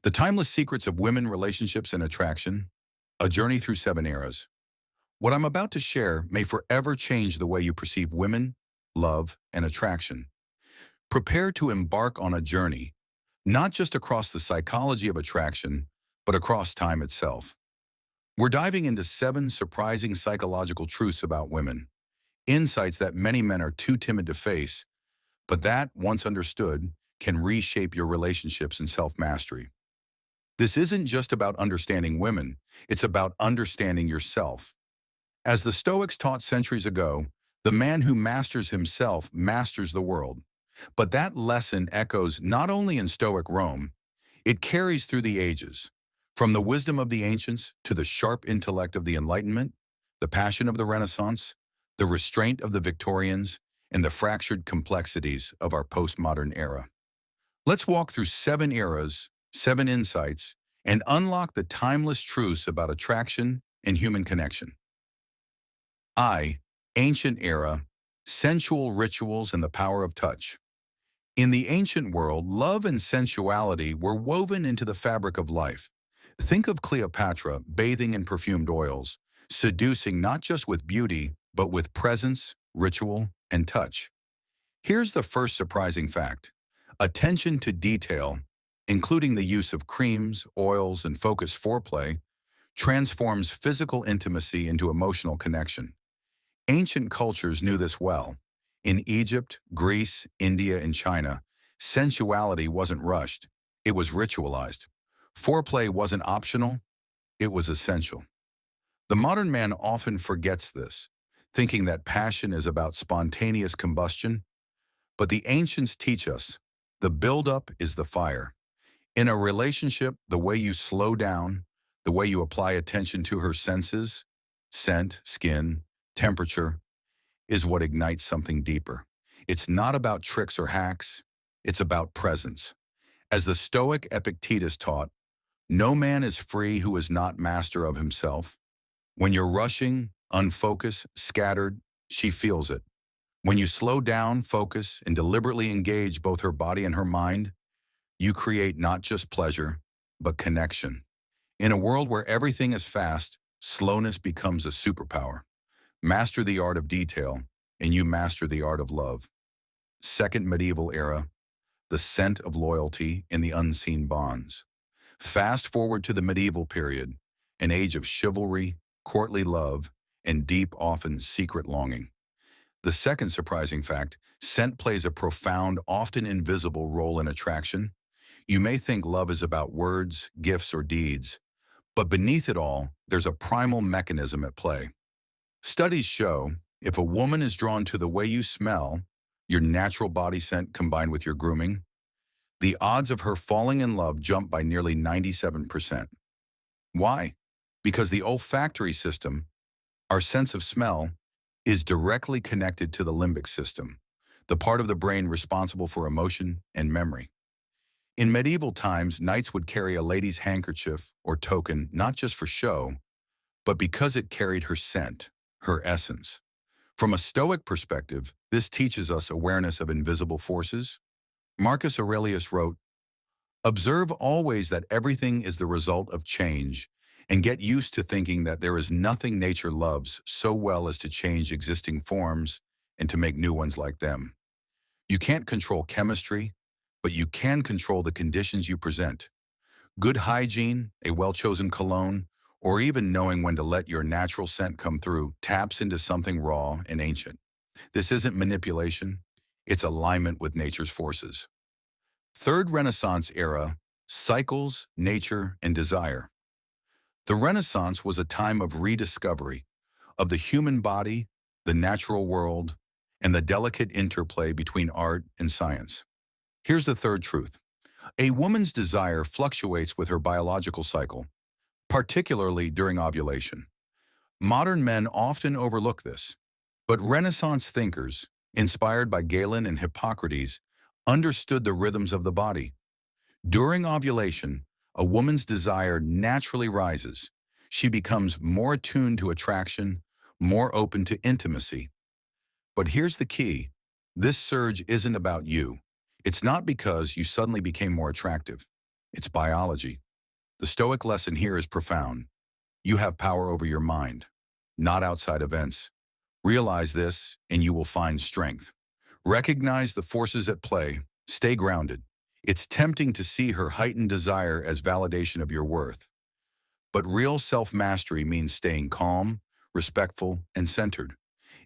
The Timeless Secrets of Women, Relationships, and Attraction, a journey through 7 eras. What I'm about to share may forever change the way you perceive women, love, and attraction. Prepare to embark on a journey, not just across the psychology of attraction, but across time itself. We're diving into 7 surprising psychological truths about women, insights that many men are too timid to face, but that, once understood, can reshape your relationships and self-mastery. This isn't just about understanding women, it's about understanding yourself. As the Stoics taught centuries ago, the man who masters himself masters the world. But that lesson echoes not only in Stoic Rome, it carries through the ages. From the wisdom of the ancients to the sharp intellect of the Enlightenment, the passion of the Renaissance, the restraint of the Victorians, and the fractured complexities of our postmodern era. Let's walk through 7 eras, 7 insights, and unlock the timeless truths about attraction and human connection. I. Ancient era, sensual rituals and the power of touch. In the ancient world, love and sensuality were woven into the fabric of life. Think of Cleopatra bathing in perfumed oils, seducing not just with beauty, but with presence, ritual, and touch. Here's the first surprising fact. Attention to detail, including the use of creams, oils, and focused foreplay, transforms physical intimacy into emotional connection. Ancient cultures knew this well. In Egypt, Greece, India, and China, sensuality wasn't rushed, it was ritualized. Foreplay wasn't optional, it was essential. The modern man often forgets this, thinking that passion is about spontaneous combustion, but the ancients teach us the buildup is the fire. In a relationship, the way you slow down, the way you apply attention to her senses, scent, skin, temperature, is what ignites something deeper. It's not about tricks or hacks, it's about presence. As the Stoic Epictetus taught, no man is free who is not master of himself. When you're rushing, unfocused, scattered, she feels it. When you slow down, focus, and deliberately engage both her body and her mind, you create not just pleasure, but connection. In a world where everything is fast, slowness becomes a superpower. Master the art of detail, and you master the art of love. Second medieval era, the scent of loyalty in the unseen bonds. Fast forward to the medieval period, an age of chivalry, courtly love, and deep, often secret longing. The second surprising fact, scent plays a profound, often invisible role in attraction. You may think love is about words, gifts, or deeds, but beneath it all, there's a primal mechanism at play. Studies show if a woman is drawn to the way you smell, your natural body scent combined with your grooming, the odds of her falling in love jump by nearly 97%. Why? Because the olfactory system, our sense of smell, is directly connected to the limbic system, the part of the brain responsible for emotion and memory. In medieval times, knights would carry a lady's handkerchief or token not just for show, but because it carried her scent, her essence. From a Stoic perspective, this teaches us awareness of invisible forces. Marcus Aurelius wrote, "Observe always that everything is the result of change, and get used to thinking that there is nothing nature loves so well as to change existing forms and to make new ones like them. You can't control chemistry, but you can control the conditions you present. Good hygiene, a well-chosen cologne, or even knowing when to let your natural scent come through taps into something raw and ancient. This isn't manipulation, it's alignment with nature's forces." Third Renaissance era, cycles, nature, and desire. The Renaissance was a time of rediscovery of the human body, the natural world, and the delicate interplay between art and science. Here's the third truth. A woman's desire fluctuates with her biological cycle, particularly during ovulation. Modern men often overlook this, but Renaissance thinkers, inspired by Galen and Hippocrates, understood the rhythms of the body. During ovulation, a woman's desire naturally rises. She becomes more attuned to attraction, more open to intimacy. But here's the key. This surge isn't about you. It's not because you suddenly became more attractive. It's biology. The Stoic lesson here is profound. You have power over your mind, not outside events. Realize this, and you will find strength. Recognize the forces at play. Stay grounded. It's tempting to see her heightened desire as validation of your worth. But real self-mastery means staying calm, respectful, and centered.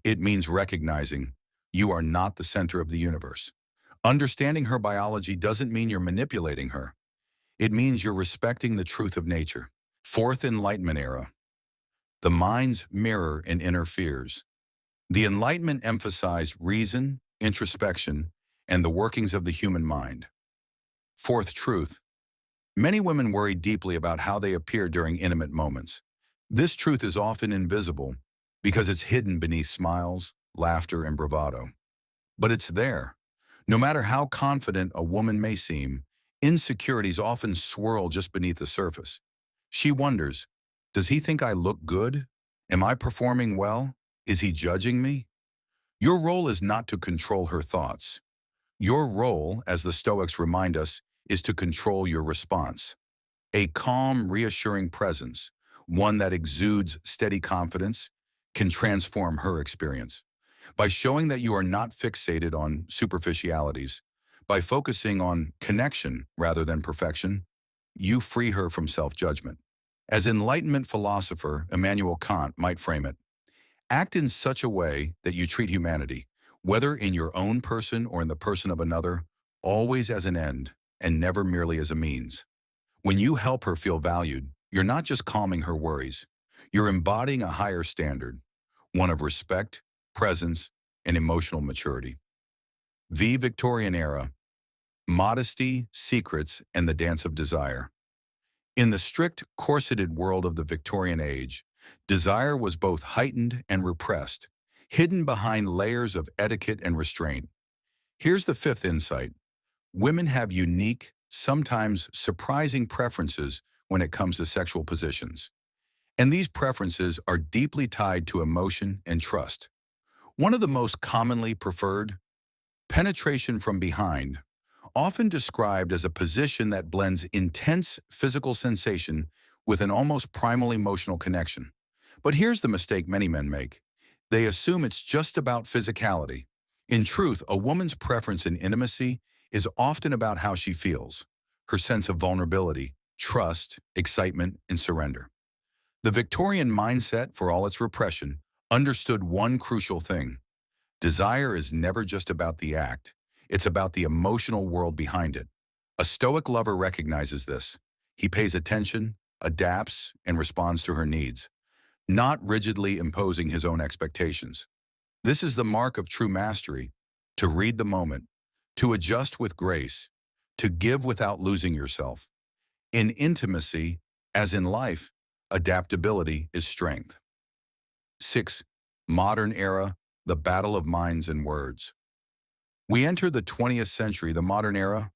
It means recognizing you are not the center of the universe. Understanding her biology doesn't mean you're manipulating her. It means you're respecting the truth of nature. Fourth Enlightenment era. The mind's mirror and inner fears. The Enlightenment emphasized reason, introspection, and the workings of the human mind. Fourth truth. Many women worry deeply about how they appear during intimate moments. This truth is often invisible because it's hidden beneath smiles, laughter, and bravado. But it's there. No matter how confident a woman may seem, insecurities often swirl just beneath the surface. She wonders, does he think I look good? Am I performing well? Is he judging me? Your role is not to control her thoughts. Your role, as the Stoics remind us, is to control your response. A calm, reassuring presence, one that exudes steady confidence, can transform her experience. By showing that you are not fixated on superficialities, by focusing on connection rather than perfection, you free her from self-judgment. As Enlightenment philosopher Immanuel Kant might frame it, act in such a way that you treat humanity, whether in your own person or in the person of another, always as an end and never merely as a means. When you help her feel valued, you're not just calming her worries. You're embodying a higher standard, one of respect, presence, and emotional maturity. V Victorian era. Modesty, secrets, and the dance of desire. In the strict, corseted world of the Victorian age, desire was both heightened and repressed, hidden behind layers of etiquette and restraint. Here's the fifth insight. Women have unique, sometimes surprising preferences when it comes to sexual positions. And these preferences are deeply tied to emotion and trust. One of the most commonly preferred, penetration from behind, often described as a position that blends intense physical sensation with an almost primal emotional connection. But here's the mistake many men make. They assume it's just about physicality. In truth, a woman's preference in intimacy is often about how she feels, her sense of vulnerability, trust, excitement, and surrender. The Victorian mindset, for all its repression, understood one crucial thing. Desire is never just about the act. It's about the emotional world behind it. A Stoic lover recognizes this. He pays attention, adapts, and responds to her needs, not rigidly imposing his own expectations. This is the mark of true mastery, to read the moment, to adjust with grace, to give without losing yourself. In intimacy, as in life, adaptability is strength. 6. Modern era, the battle of minds and words. We enter the 20th century, the modern era,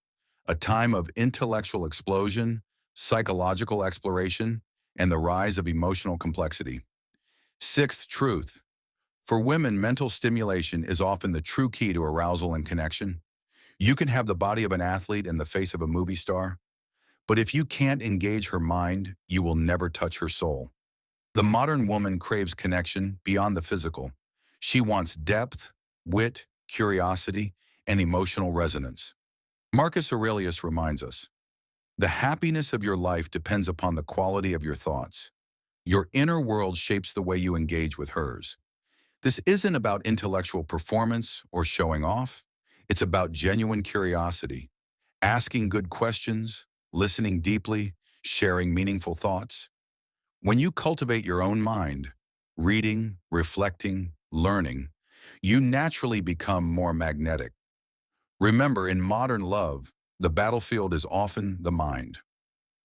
a time of intellectual explosion, psychological exploration, and the rise of emotional complexity. Sixth truth. For women, mental stimulation is often the true key to arousal and connection. You can have the body of an athlete and the face of a movie star, but if you can't engage her mind, you will never touch her soul. The modern woman craves connection beyond the physical. She wants depth, wit, curiosity, and emotional resonance. Marcus Aurelius reminds us, the happiness of your life depends upon the quality of your thoughts. Your inner world shapes the way you engage with hers. This isn't about intellectual performance or showing off. It's about genuine curiosity, asking good questions, listening deeply, sharing meaningful thoughts. When you cultivate your own mind, reading, reflecting, learning, you naturally become more magnetic. Remember, in modern love, the battlefield is often the mind.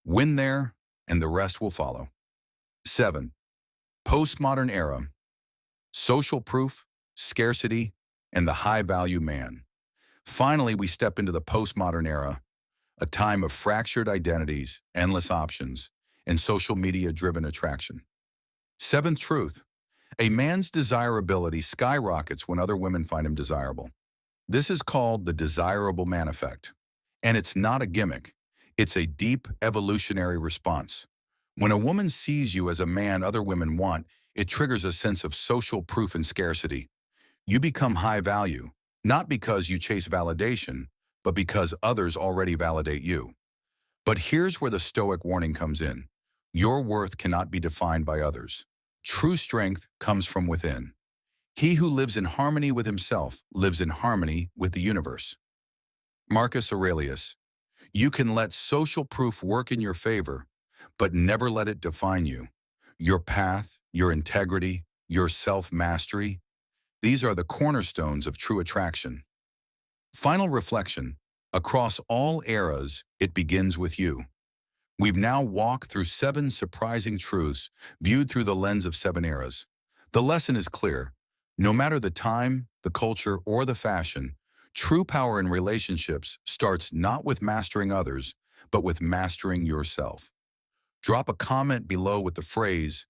Win there, and the rest will follow. 7. Postmodern era. Social proof, scarcity, and the high-value man. Finally, we step into the postmodern era, a time of fractured identities, endless options, and social media-driven attraction. Seventh truth. A man's desirability skyrockets when other women find him desirable. This is called the desirable man effect. And it's not a gimmick. It's a deep evolutionary response. When a woman sees you as a man other women want, it triggers a sense of social proof and scarcity. You become high value, not because you chase validation, but because others already validate you. But here's where the Stoic warning comes in. Your worth cannot be defined by others. True strength comes from within. He who lives in harmony with himself lives in harmony with the universe. Marcus Aurelius. You can let social proof work in your favor, but never let it define you. Your path, your integrity, your self-mastery, these are the cornerstones of true attraction. Final reflection. Across all eras, it begins with you. We've now walked through 7 surprising truths viewed through the lens of 7 eras. The lesson is clear. No matter the time, the culture, or the fashion, true power in relationships starts not with mastering others, but with mastering yourself. Drop a comment below with the phrase,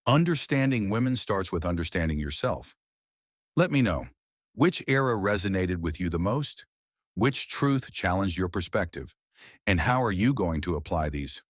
"Understanding women starts with understanding yourself." Let me know, which era resonated with you the most? Which truth challenged your perspective? And how are you going to apply these?